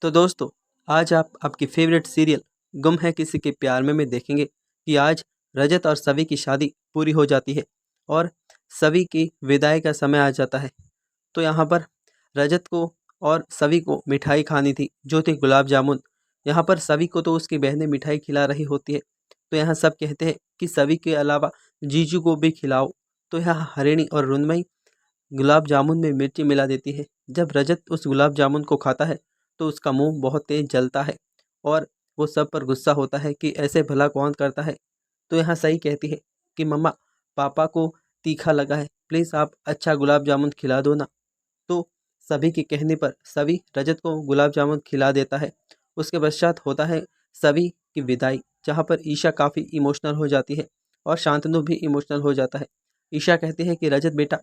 तो दोस्तों, आज आप आपकी फेवरेट सीरियल गुम है किसी के प्यार में देखेंगे कि आज रजत और सवी की शादी पूरी हो जाती है और सवी की विदाई का समय आ जाता है। तो यहाँ पर रजत को और सवी को मिठाई खानी थी, जो थी गुलाब जामुन। यहाँ पर सवी को तो उसकी बहनें मिठाई खिला रही होती है, तो यहाँ सब कहते हैं कि सवी के अलावा जीजू को भी खिलाओ। तो यहाँ हरिणी और रुनमई गुलाब जामुन में मिर्ची मिला देती है। जब रजत उस गुलाब जामुन को खाता है तो उसका मुंह बहुत तेज जलता है और वो सब पर गुस्सा होता है कि ऐसे भला कौन करता है। तो यहाँ सही कहती है कि मम्मा, पापा को तीखा लगा है, प्लीज़ आप अच्छा गुलाब जामुन खिला दो ना। तो सभी के कहने पर सभी रजत को गुलाब जामुन खिला देता है। उसके पश्चात होता है सभी की विदाई, जहाँ पर ईशा काफ़ी इमोशनल हो जाती है और शांतनु भी इमोशनल हो जाता है। ईशा कहती है कि रजत बेटा,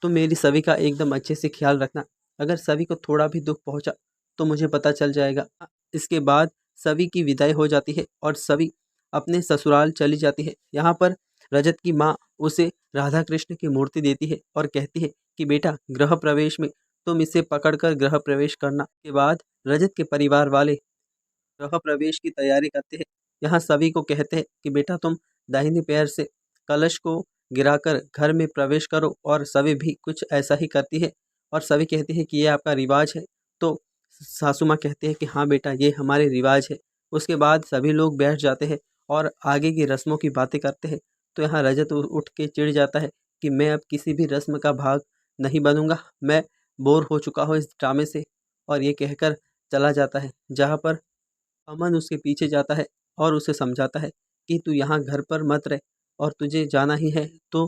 तुम मेरी सभी का एकदम अच्छे से ख्याल रखना। अगर सभी को थोड़ा भी दुख पहुंचा तो मुझे पता चल जाएगा। इसके बाद सभी की विदाई हो जाती है और सभी अपने ससुराल चली जाती है। यहाँ पर रजत की माँ उसे राधा कृष्ण की मूर्ति देती है और कहती है कि बेटा, गृह प्रवेश में तुम इसे पकड़कर गृह प्रवेश करना। के बाद रजत के परिवार वाले गृह प्रवेश की तैयारी करते हैं। यहाँ सभी को कहते हैं कि बेटा, तुम दाहिने पैर से कलश को गिराकर घर में प्रवेश करो और सभी भी कुछ ऐसा ही करती है और सभी कहते हैं कि ये आपका रिवाज है। तो सासू माँ कहते हैं कि हाँ बेटा, ये हमारे रिवाज है। उसके बाद सभी लोग बैठ जाते हैं और आगे की रस्मों की बातें करते हैं। तो यहाँ रजत उठ के चिढ़ जाता है कि मैं अब किसी भी रस्म का भाग नहीं बनूंगा, मैं बोर हो चुका हूँ इस ड्रामे से, और ये कहकर चला जाता है। जहाँ पर अमन उसके पीछे जाता है और उसे समझाता है कि तू यहाँ घर पर मत रह, और तुझे जाना ही है तो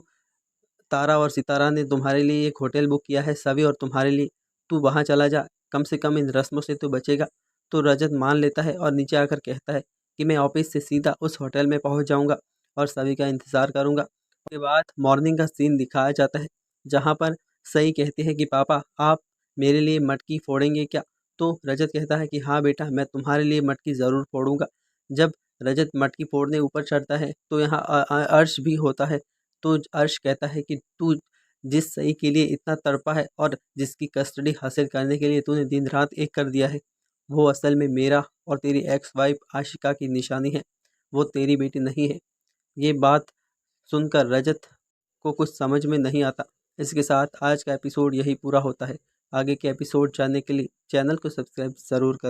तारा और सितारा ने तुम्हारे लिए एक होटल बुक किया है, सभी और तुम्हारे लिए, तू वहाँ चला जा, कम से कम इन रस्मों से तो बचेगा। तो रजत मान लेता है और नीचे आकर कहता है कि मैं ऑफिस से सीधा उस होटल में पहुँच जाऊँगा और सभी का इंतज़ार करूँगा। उसके बाद मॉर्निंग का सीन दिखाया जाता है, जहाँ पर सई कहती है कि पापा, आप मेरे लिए मटकी फोड़ेंगे क्या? तो रजत कहता है कि हाँ बेटा, मैं तुम्हारे लिए मटकी ज़रूर फोड़ूंगा। जब रजत मटकी फोड़ने ऊपर चढ़ता है तो यहाँ अर्श भी होता है। तो अर्श कहता है कि तू जिस सही के लिए इतना तड़पा है और जिसकी कस्टडी हासिल करने के लिए तूने दिन रात एक कर दिया है, वो असल में मेरा और तेरी एक्स वाइफ आशिका की निशानी है, वो तेरी बेटी नहीं है। ये बात सुनकर रजत को कुछ समझ में नहीं आता। इसके साथ आज का एपिसोड यही पूरा होता है। आगे के एपिसोड जानने के लिए चैनल को सब्सक्राइब ज़रूर करें।